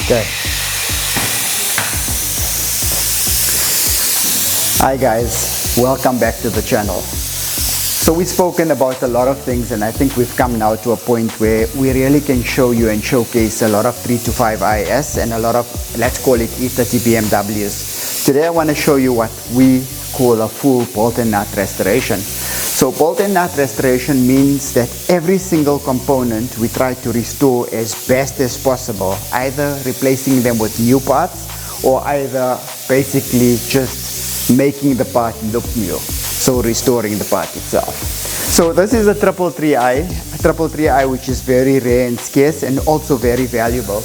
Okay. Hi guys, welcome back to the channel. So we've spoken about a lot of things, and I think we've come now to a point where we really can show you and showcase a lot of 325 IS and a lot of, let's call it e30 BMWs. Today I want to show you what we call a full bolt and nut restoration. So bolt and nut restoration means that every single component we try to restore as best as possible, either replacing them with new parts or either basically just making the part look new. So restoring the part itself. So this is a 333i, which is very rare and scarce and also very valuable.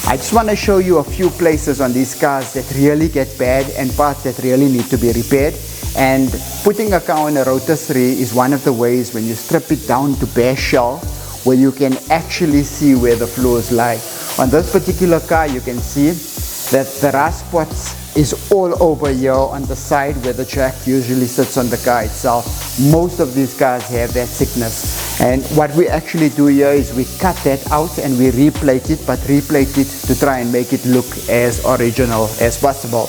I just want to show you a few places on these cars that really get bad and parts that really need to be repaired. And putting a car on a rotisserie is one of the ways when you strip it down to bare shell, where you can actually see where the flaws lie. On this particular car, you can see that the rust spots is all over here on the side where the track usually sits on the car itself. Most of these cars have that thickness, and what we actually do here is we cut that out and we replate it, but replate it to try and make it look as original as possible.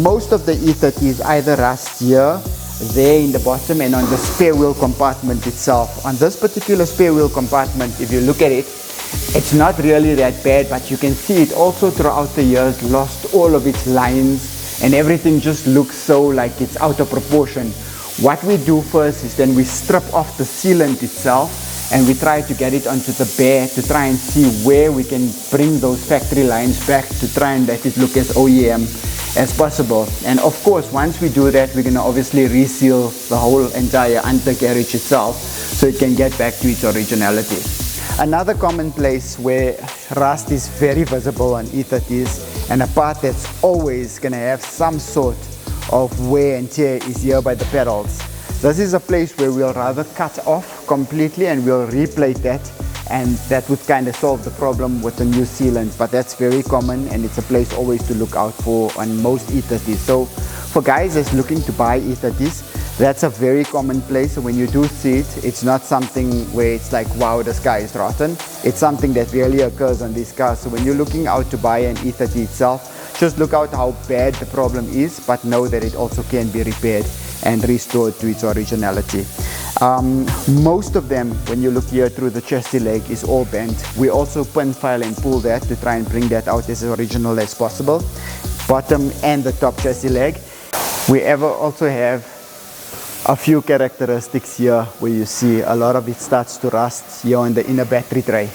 Most of the e30 is either rust here, there in the bottom, and on the spare wheel compartment itself. On this particular spare wheel compartment, if you look at it, it's not really that bad, but you can see it also throughout the years lost all of its lines and everything just looks so like it's out of proportion. What we do first is then we strip off the sealant itself and we try to get it onto the bare to try and see where we can bring those factory lines back to try and let it look as OEM as possible. And of course, once we do that, we're going to obviously reseal the whole entire undercarriage itself so it can get back to its originality. Another common place where rust is very visible on e30s and a part that's always going to have some sort of wear and tear is here by the pedals. This is a place where we'll rather cut off completely and we'll replate that, and that would kind of solve the problem with the new sealant, but that's very common and it's a place always to look out for on most e30s. So for guys that's looking to buy e30s, that's a very common place. So when you do see it, it's not something where it's like, wow, the sky is rotten. It's something that really occurs on these cars. So when you're looking out to buy an e30 itself, just look out how bad the problem is, but know that it also can be repaired and restored to its originality. Most of them, when you look here through the chassis leg, is all bent. We also pin file and pull that to try and bring that out as original as possible. Bottom and the top chassis leg. We also have a few characteristics here where you see a lot of it starts to rust here on the inner battery tray.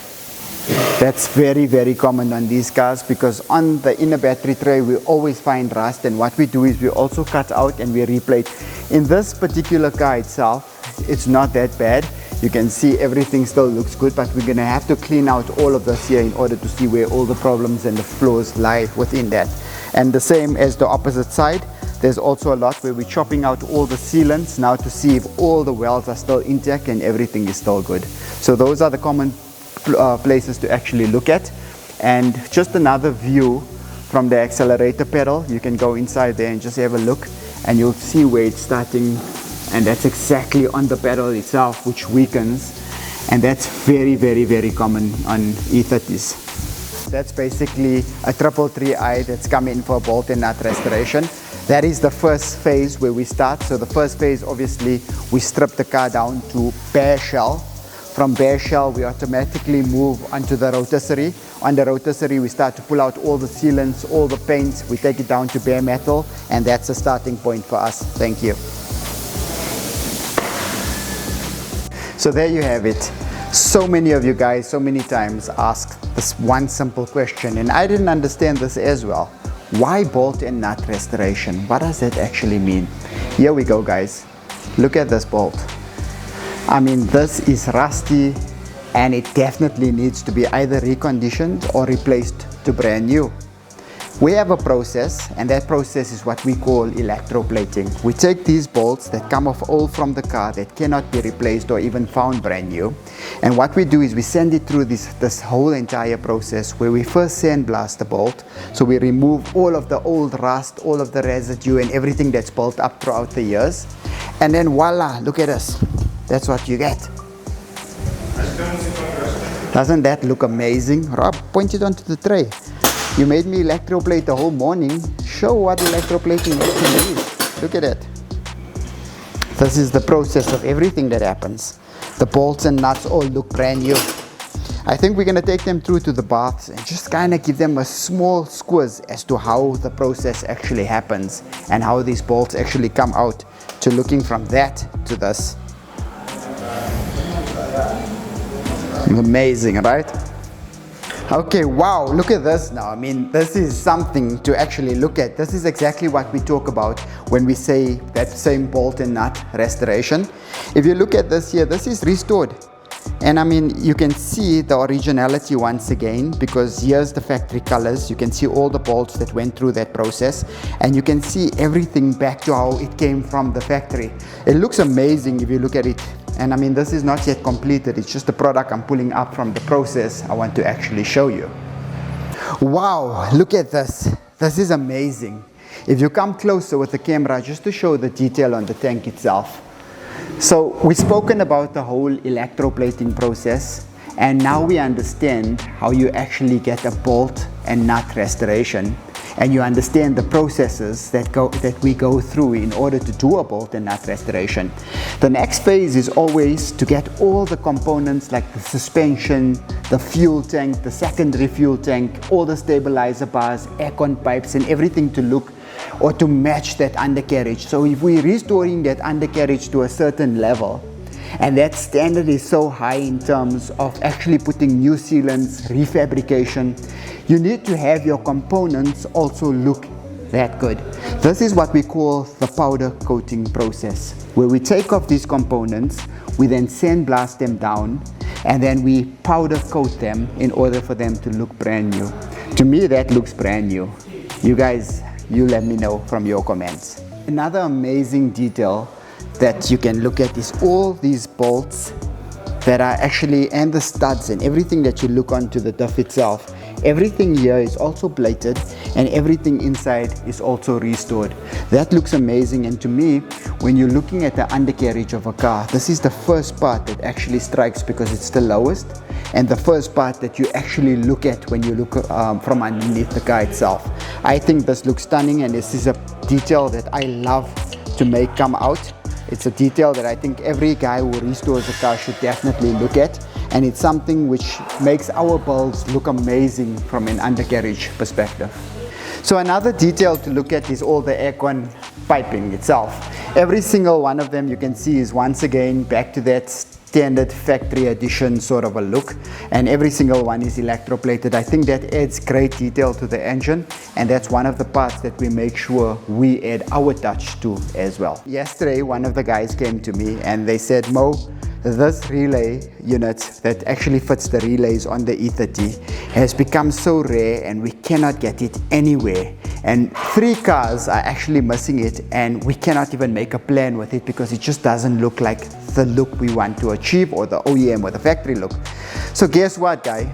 That's very, very common on these cars because on the inner battery tray we always find rust, and what we do is we also cut out and we replate. In this particular car itself, it's not that bad. You can see everything still looks good, but we're going to have to clean out all of this here in order to see where all the problems and the flaws lie within that. And the same as the opposite side. There's also a lot where we're chopping out all the sealants now to see if all the welds are still intact and everything is still good. So those are the common places to actually look at. And just another view from the accelerator pedal, you can go inside there and just have a look and you'll see where it's starting, and that's exactly on the pedal itself, which weakens, and that's very, very, very common on e30s. That's basically a 333i that's come in for bolt and nut restoration. That is the first phase where we start. So the first phase, obviously, we strip the car down to bare shell. From bare shell, we automatically move onto the rotisserie. On the rotisserie, we start to pull out all the sealants, all the paints. We take it down to bare metal, and that's the starting point for us. Thank you. So there you have it. So many of you guys, so many times ask this one simple question, and I didn't understand this as well. Why bolt and nut restoration? What does that actually mean? Here we go, guys. Look at this bolt. I mean, this is rusty and it definitely needs to be either reconditioned or replaced to brand new. We have a process, and that process is what we call electroplating. We take these bolts that come off old from the car that cannot be replaced or even found brand new, and what we do is we send it through this whole entire process where we first sandblast the bolt. So we remove all of the old rust, all of the residue and everything that's built up throughout the years, and then voila, look at us. That's what you get. Doesn't that look amazing? Rob, point it onto the tray. You made me electroplate the whole morning. Show what electroplating actually is. Look at it. This is the process of everything that happens. The bolts and nuts all look brand new. I think we're going to take them through to the baths and just kind of give them a small squiz as to how the process actually happens and how these bolts actually come out, to looking from that to this. Amazing, right? Okay, wow, look at this now. I mean, this is something to actually look at. This is exactly what we talk about when we say that same bolt and nut restoration. If you look at this here, this is restored. And I mean, you can see the originality once again, because here's the factory colors. You can see all the bolts that went through that process, and you can see everything back to how it came from the factory. It looks amazing if you look at it. And I mean, this is not yet completed. It's just the product I'm pulling up from the process I want to actually show you. Wow, look at this. This is amazing. If you come closer with the camera, just to show the detail on the tank itself. So we've spoken about the whole electroplating process, and now we understand how you actually get a bolt and nut restoration, and you understand the processes that we go through in order to do a bolt and nut restoration. The next phase is always to get all the components like the suspension, the fuel tank, the secondary fuel tank, all the stabilizer bars, aircon pipes, and everything to look or to match that undercarriage. So if we're restoring that undercarriage to a certain level, and that standard is so high in terms of actually putting new sealants, refabrication, you need to have your components also look that good. This is what we call the powder coating process, where we take off these components, we then sandblast them down, and then we powder coat them in order for them to look brand new. To me, that looks brand new. You guys, you let me know from your comments. Another amazing detail that you can look at is all these bolts that are actually, and the studs and everything that you look onto the diff itself. Everything here is also plated, and everything inside is also restored. That looks amazing, and to me, when you're looking at the undercarriage of a car, this is the first part that actually strikes, because it's the lowest, and the first part that you actually look at when you look from underneath the car itself. I think this looks stunning, and this is a detail that I love to make come out. It's a detail that I think every guy who restores a car should definitely look at, and it's something which makes our builds look amazing from an undercarriage perspective. So another detail to look at is all the aircon piping itself. Every single one of them you can see is once again back to that standard factory edition sort of a look, and every single one is electroplated. I think that adds great detail to the engine, and that's one of the parts that we make sure we add our touch to as well. Yesterday one of the guys came to me and they said, Mo, this relay unit that actually fits the relays on the e30 has become so rare and we cannot get it anywhere, and 3 cars are actually missing it, and we cannot even make a plan with it because it just doesn't look like the look we want to achieve, or the OEM or the factory look. So guess what, guy?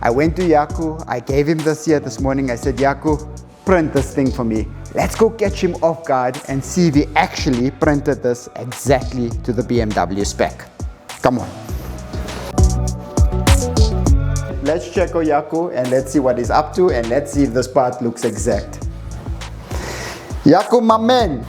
I went to Yaku, I gave him this here this morning. I said, Yaku, print this thing for me. Let's go catch him off guard and see if he actually printed this exactly to the BMW spec. Come on. Let's check Yaku and let's see what he's up to, and let's see if this part looks exact. Yaku, my man.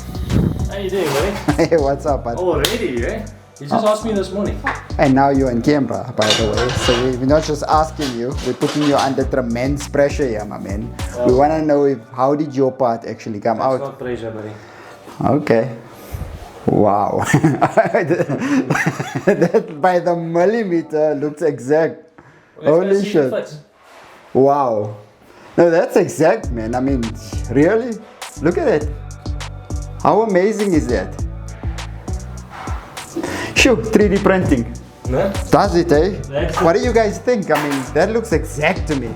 How you doing, buddy? Hey, what's up, bud? Already, eh? You just asked me this morning. And now you're on camera, by the way. So we're not just asking you, we're putting you under tremendous pressure here, my man. We want to know how did your part actually come out? It's not pressure, buddy. Okay. Wow. That by the millimeter looks exact. Holy shit. Wow. No, that's exact, man. I mean, really? Look at it. How amazing is that? Shoo, 3D printing. No? Does it, eh? What do you guys think? I mean, that looks exact to me.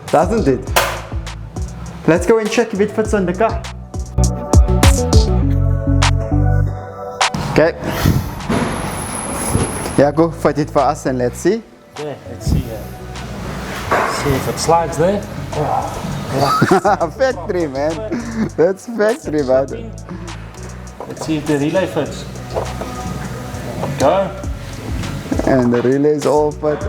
Doesn't it? Let's go and check if it fits on the car. Okay. Yeah, go fit it for us and let's see. Yeah, let's see. See if it slides there. Factory, man. That's factory, man. Let's see if the relay fits. Go. And the relays all fit.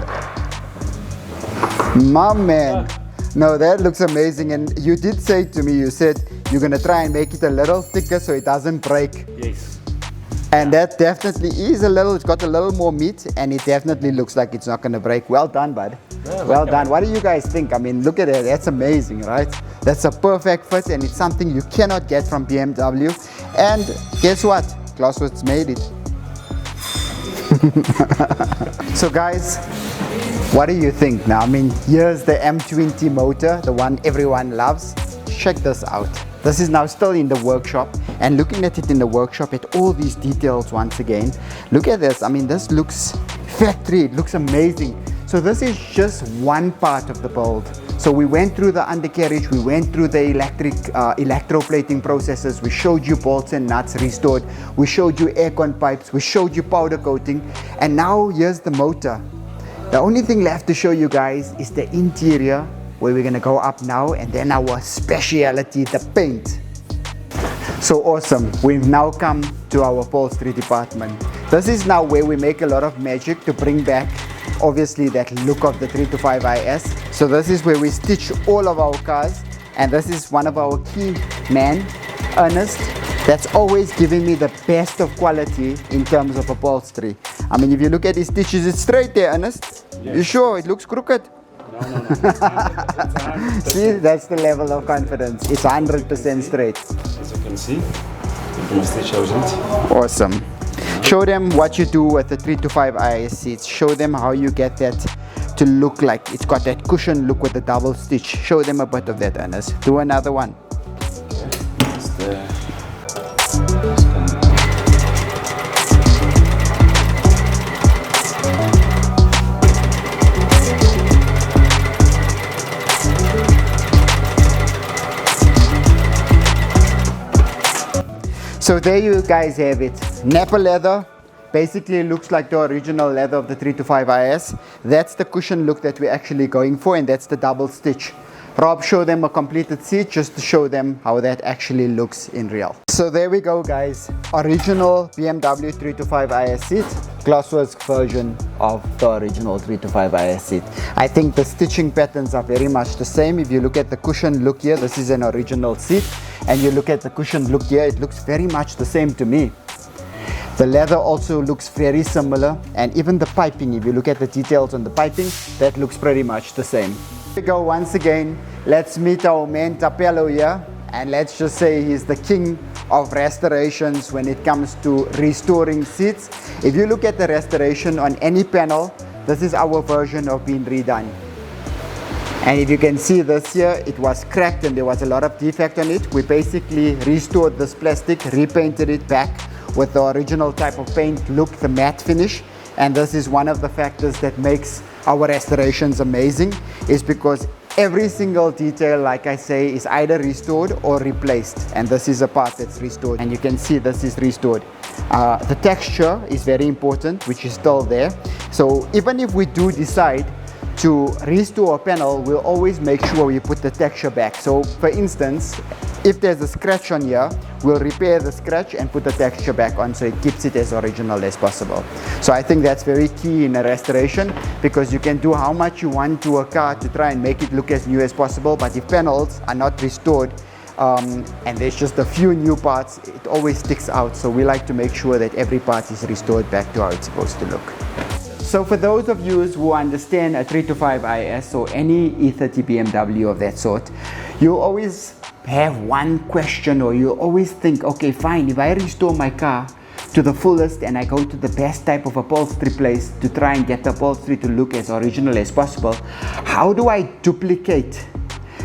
My man. No, that looks amazing. And you did say to me, you said you're gonna try and make it a little thicker so it doesn't break. Yes. And that definitely is it's got a little more meat, and it definitely looks like it's not gonna break. Well done, bud. Yeah, well done. What do you guys think? I mean, look at it, that's amazing, right? That's a perfect fit, and it's something you cannot get from BMW. And guess what? Glassworks made it. So guys, what do you think now? I mean, here's the M20 motor, the one everyone loves. Check this out. This is now still in the workshop, and looking at it in the workshop at all these details once again, look at this. I mean, this looks factory, it looks amazing. So this is just one part of the build. So we went through the undercarriage, we went through the electroplating processes, we showed you bolts and nuts restored, we showed you aircon pipes, we showed you powder coating, and now here's the motor. The only thing left to show you guys is the interior, where we're gonna go up now, and then our speciality, the paint. So awesome, we've now come to our upholstery department. This is now where we make a lot of magic to bring back obviously that look of the 325IS. So this is where we stitch all of our cars, and this is one of our key man, Ernest, that's always giving me the best of quality in terms of upholstery. I mean, if you look at his stitches, it's straight there, Ernest. Yes. You sure? It looks crooked. No. It's 100%. See, that's the level of confidence. It's 100% straight. As you can see, my stitch shows it. Awesome. Show them what you do with the 325IS seats. Show them how you get that to look like it's got that cushion look with the double stitch. Show them a bit of that, Ernest. Do another one. Okay. So there you guys have it. Nappa leather basically looks like the original leather of the 325IS. That's the cushion look that we're actually going for, and that's the double stitch. Rob showed them a completed seat just to show them how that actually looks in real. So there we go guys, original BMW 325IS seat, Glassworks version of the original 325IS seat. I think the stitching patterns are very much the same. If you look at the cushion look here, this is an original seat, and you look at the cushion look here, it looks very much the same to me. The leather also looks very similar, and even the piping, if you look at the details on the piping, that looks pretty much the same. Here we go once again. Let's meet our man Tapelo here, and let's just say he's the king of restorations when it comes to restoring seats. If you look at the restoration on any panel, this is our version of being redone. And if you can see this here, it was cracked and there was a lot of defect on it. We basically restored this plastic, repainted it back with the original type of paint look, the matte finish. And this is one of the factors that makes our restorations amazing, is because every single detail, like I say, is either restored or replaced, and this is a part that's restored, and you can see this is restored. The texture is very important, which is still there. So even if we do decide to restore a panel, we'll always make sure we put the texture back. So for instance, if there's a scratch on here, we'll repair the scratch and put the texture back on so it keeps it as original as possible. So I think that's very key in a restoration, because you can do how much you want to a car to try and make it look as new as possible, but if panels are not restored and there's just a few new parts, it always sticks out. So we like to make sure that every part is restored back to how it's supposed to look. So for those of you who understand a 325IS or any e30 BMW of that sort, you always have one question, or you always think, okay, fine, if I restore my car to the fullest and I go to the best type of upholstery place to try and get the upholstery to look as original as possible, how do I duplicate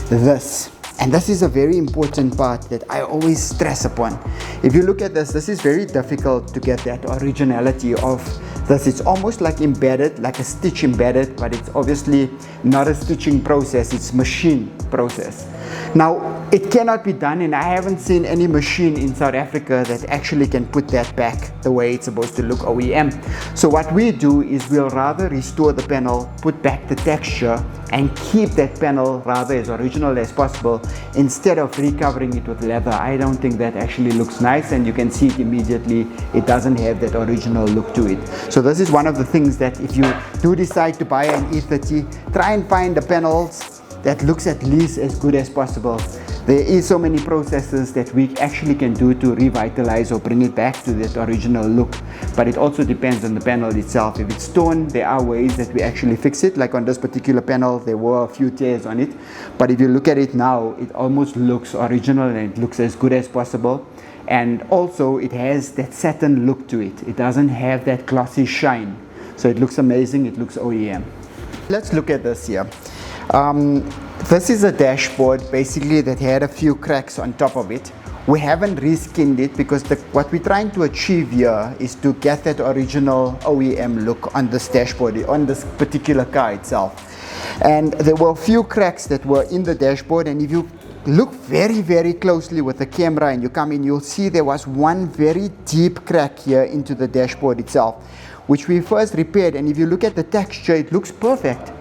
this? And this is a very important part that I always stress upon. If you look at this, this is very difficult to get that originality of this. It's almost like embedded, like a stitch embedded, but it's obviously not a stitching process, it's machine process. Now, it cannot be done, and I haven't seen any machine in South Africa that actually can put that back the way it's supposed to look OEM. So what we do is we'll rather restore the panel, put back the texture, and keep that panel rather as original as possible instead of recovering it with leather. I don't think that actually looks nice, and you can see it immediately, it doesn't have that original look to it. So this is one of the things that if you do decide to buy an E30, try and find the panels that looks at least as good as possible. There is so many processes that we actually can do to revitalize or bring it back to that original look, but it also depends on the panel itself. If it's torn, there are ways that we actually fix it. Like on this particular panel, there were a few tears on it, but if you look at it now, it almost looks original and it looks as good as possible. And also it has that satin look to it. It doesn't have that glossy shine, so it looks amazing. It looks OEM. Let's look at this here. This is a dashboard basically that had a few cracks on top of it. We haven't reskinned it because what we're trying to achieve here is to get that original OEM look on this dashboard, on this particular car itself. And there were a few cracks that were in the dashboard, and if you look very, very closely with the camera and you come in, you'll see there was one very deep crack here into the dashboard itself, which we first repaired. And if you look at the texture, it looks perfect.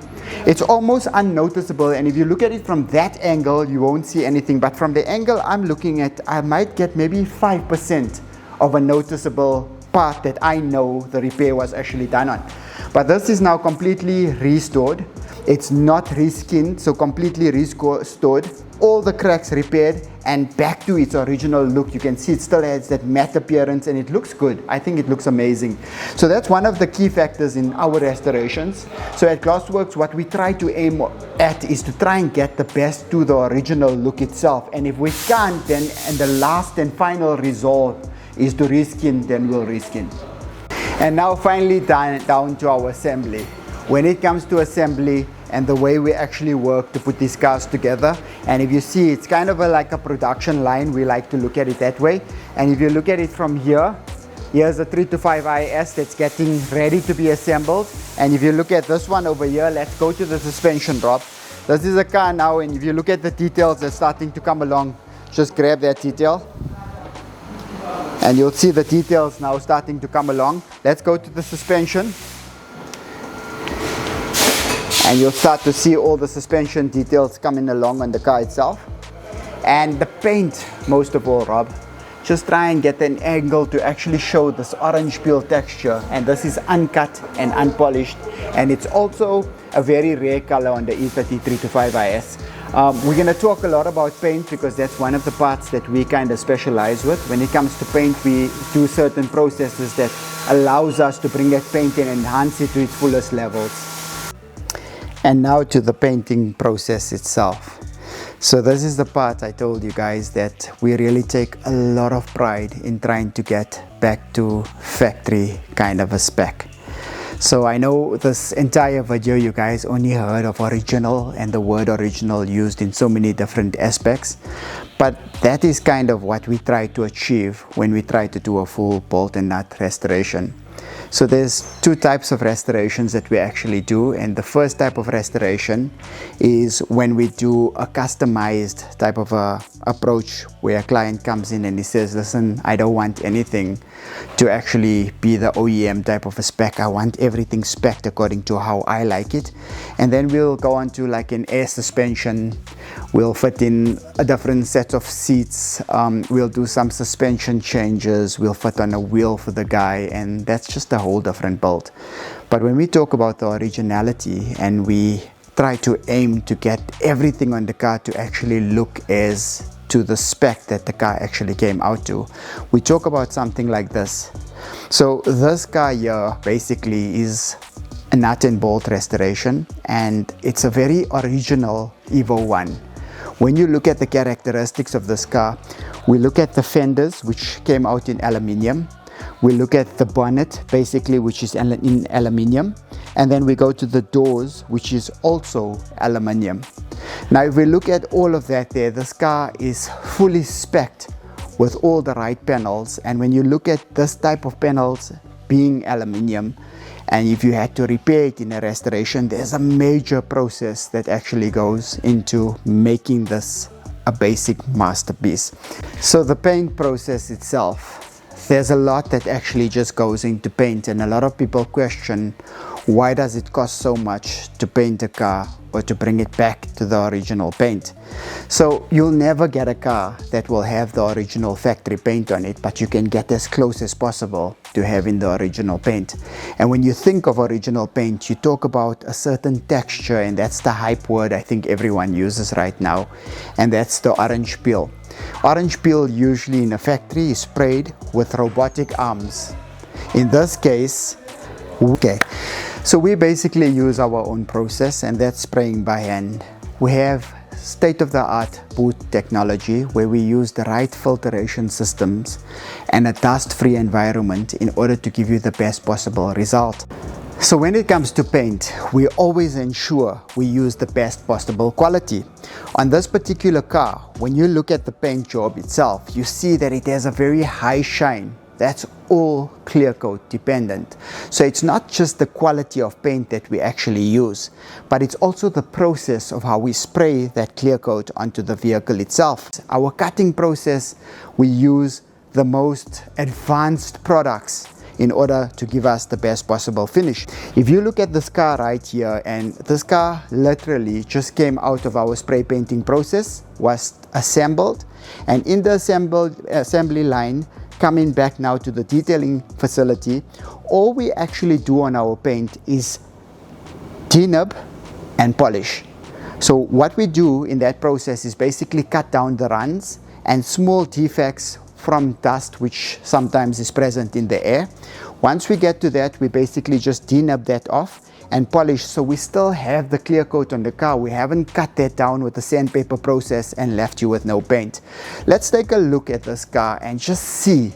It's almost unnoticeable, and if you look at it from that angle, you won't see anything. But from the angle I'm looking at, I might get maybe 5% of a noticeable part that I know the repair was actually done on. But this is now completely restored. It's not reskinned, so completely restored. All the cracks repaired and back to its original look. You can see it still has that matte appearance and it looks good. I think it looks amazing. So that's one of the key factors in our restorations. So at Glassworks, what we try to aim at is to try and get the best to the original look itself. And if we can't, then and the last and final result is to reskin, then we'll reskin. And now finally down to our assembly. When it comes to assembly and the way we actually work to put these cars together, and if you see, it's kind of like a production line. We like to look at it that way. And if you look at it from here, here's a 325 IS that's getting ready to be assembled. And if you look at this one over here, let's go to the suspension drop. This is a car now, and if you look at the details that's starting to come along, just grab that detail and you'll see the details now starting to come along. Let's go to the suspension, and you'll start to see all the suspension details coming along on the car itself. And the paint, most of all, Rob, just try and get an angle to actually show this orange peel texture. And this is uncut and unpolished, and it's also a very rare color on the e30 325 IS. We're going to talk a lot about paint because that's one of the parts that we kind of specialize with. When it comes to paint, we do certain processes that allows us to bring that paint and enhance it to its fullest levels. And now to the painting process itself. So this is the part I told you guys that we really take a lot of pride in trying to get back to factory kind of a spec. So I know this entire video you guys only heard of original and the word original used in so many different aspects, but that is kind of what we try to achieve when we try to do a full bolt and nut restoration. So there's two types of restorations that we actually do, and the first type of restoration is when we do a customized type of a approach where a client comes in and he says, listen, I don't want anything to actually be the OEM type of a spec. I want everything spec'd according to how I like it. And then we'll go on to like an air suspension. We'll fit in a different set of seats. We'll do some suspension changes. We'll fit on a wheel for the guy, and that's just a whole different build. But when we talk about the originality and we try to aim to get everything on the car to actually look as to the spec that the car actually came out to, we talk about something like this. So this car here basically is a nut and bolt restoration, and it's a very original Evo 1. When you look at the characteristics of this car, we look at the fenders, which came out in aluminium. We look at the bonnet, basically, which is in aluminium. And then we go to the doors, which is also aluminium. Now, if we look at all of that there, this car is fully spec'd with all the right panels. And when you look at this type of panels being aluminium, and if you had to repair it in a restoration, there's a major process that actually goes into making this a basic masterpiece. So the paint process itself, there's a lot that actually just goes into paint, and a lot of people question Why does it cost so much to paint a car or to bring it back to the original paint? So you'll never get a car that will have the original factory paint on it, but you can get as close as possible to having the original paint. And when you think of original paint, you talk about a certain texture, and that's the hype word I think everyone uses right now, and that's the orange peel. Orange peel usually in a factory is sprayed with robotic arms. In this case, okay, so we basically use our own process, and that's spraying by hand. We have state-of-the-art boot technology where we use the right filtration systems and a dust-free environment in order to give you the best possible result. So when it comes to paint, we always ensure we use the best possible quality. On this particular car, when you look at the paint job itself, you see that it has a very high shine. That's all clear coat dependent. So it's not just the quality of paint that we actually use, but it's also the process of how we spray that clear coat onto the vehicle itself. Our cutting process, we use the most advanced products in order to give us the best possible finish. If you look at this car right here, and this car literally just came out of our spray painting process, was assembled, and in the assembly line, coming back now to the detailing facility, all we actually do on our paint is denub and polish. So what we do in that process is basically cut down the runs and small defects from dust which sometimes is present in the air. Once we get to that, we basically just denub that off and polish, so we still have the clear coat on the car. We haven't cut that down with the sandpaper process and left you with no paint. Let's take a look at this car and just see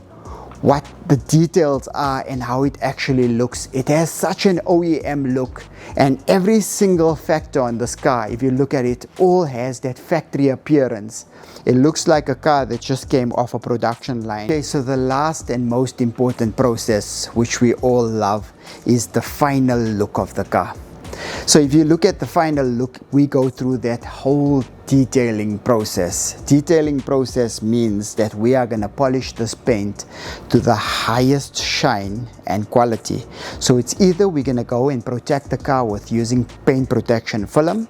what the details are and how it actually looks. It has such an OEM look, and every single factor on this car, if you look at it, all has that factory appearance. It looks like a car that just came off a production line. Okay, so the last and most important process, which we all love, is the final look of the car. So if you look at the final look, we go through that whole detailing process. Detailing process means that we are going to polish this paint to the highest shine and quality. So it's either we're going to go and protect the car with using paint protection film,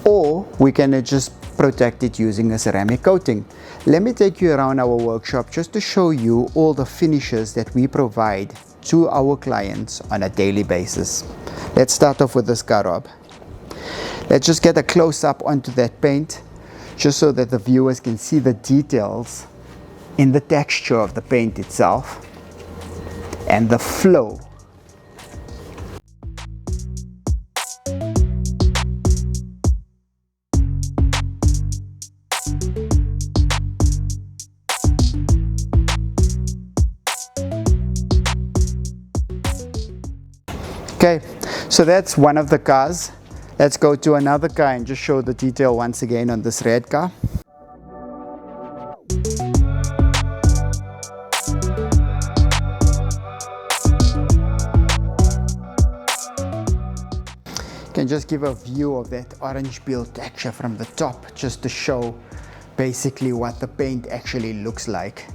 or we're going to just protect it using a ceramic coating. Let me take you around our workshop just to show you all the finishes that we provide to our clients on a daily basis. Let's start off with this car, Rob. Let's just get a close-up onto that paint, just so that the viewers can see the details in the texture of the paint itself and the flow. Okay, so that's one of the cars. Let's go to another car and just show the detail once again on this red car. Can just give a view of that orange peel texture from the top, just to show basically what the paint actually looks like.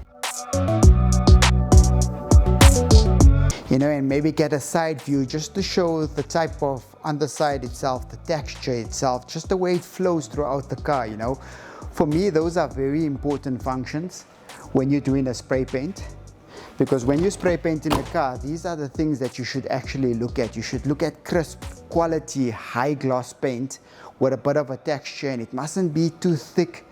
You know, and maybe get a side view just to show the type of underside itself, the texture itself, just the way it flows throughout the car, you know. For me, those are very important functions when you're doing a spray paint, because when you spray paint in the car, these are the things that you should actually look at. You should look at crisp, quality, high gloss paint with a bit of a texture, and it mustn't be too thick.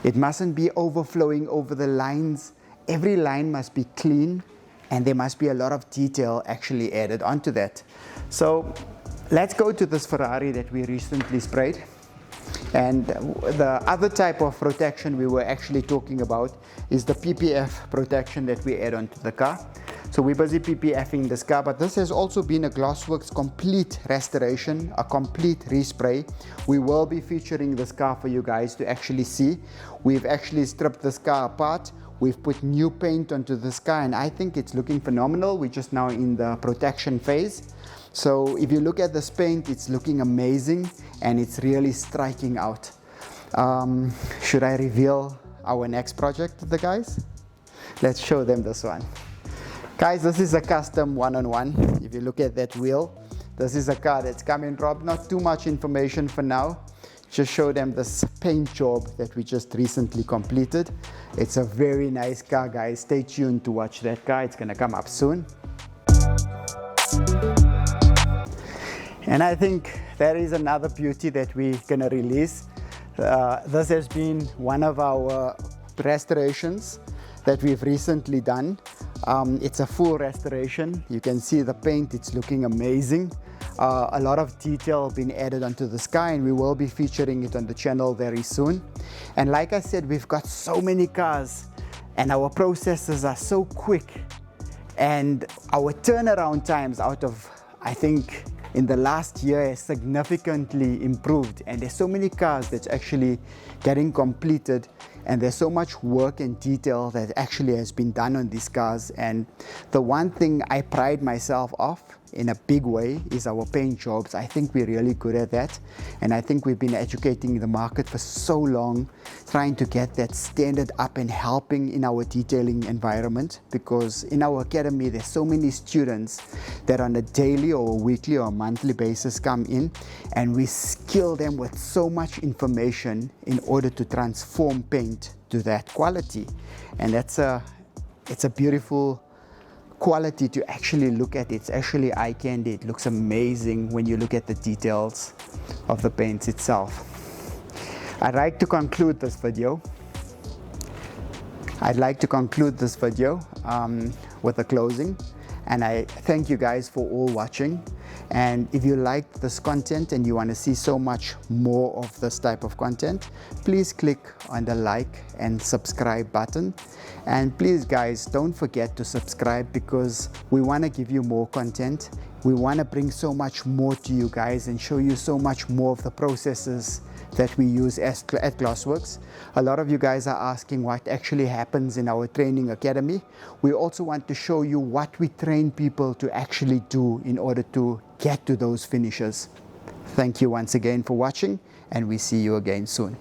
It mustn't be overflowing over the lines. Every line must be clean, and there must be a lot of detail actually added onto that. So let's go to this Ferrari that we recently sprayed. And the other type of protection we were actually talking about is the PPF protection that we add onto the car. So we're busy PPFing this car, but this has also been a Glassworks complete restoration, a complete respray. We will be featuring this car for you guys to actually see. We've actually stripped this car apart. We've put new paint onto this car, and I think it's looking phenomenal. We're just now in the protection phase. So if you look at this paint, it's looking amazing, and it's really striking out. Should I reveal our next project to the guys? Let's show them this one. Guys, this is a custom one-on-one. If you look at that wheel, This is a car that's coming, Rob. Not too much information for now. Just show them this paint job that we just recently completed. It's a very nice car, guys. Stay tuned to watch that car. It's gonna come up soon. And I think that is another beauty that we're gonna release. This has been one of our restorations that we've recently done. It's a full restoration. You can see the paint, it's looking amazing. A lot of detail been added onto the sky, and we will be featuring it on the channel very soon. And like I said, we've got so many cars and our processes are so quick, and our turnaround times out of, I think, in the last year has significantly improved, and there's so many cars that's actually getting completed, and there's so much work and detail that actually has been done on these cars. And the one thing I pride myself off in a big way is our paint jobs. I think we're really good at that, and I think we've been educating the market for so long, trying to get that standard up and helping in our detailing environment, because in our academy there's so many students that on a daily or a weekly or a monthly basis come in, and we skill them with so much information in order to transform paint to that quality. And it's a beautiful quality to actually look at. It's actually eye candy. It looks amazing when you look at the details of the paints itself. I'd like to conclude this video. With a closing, and I thank you guys for all watching. And if you liked this content and you want to see so much more of this type of content, please click on the like and subscribe button. And please guys, don't forget to subscribe, because we want to give you more content. We want to bring so much more to you guys and show you so much more of the processes that we use at Glassworks. A lot of you guys are asking what actually happens in our training academy. We also want to show you what we train people to actually do in order to get to those finishes. Thank you once again for watching, and we see you again soon.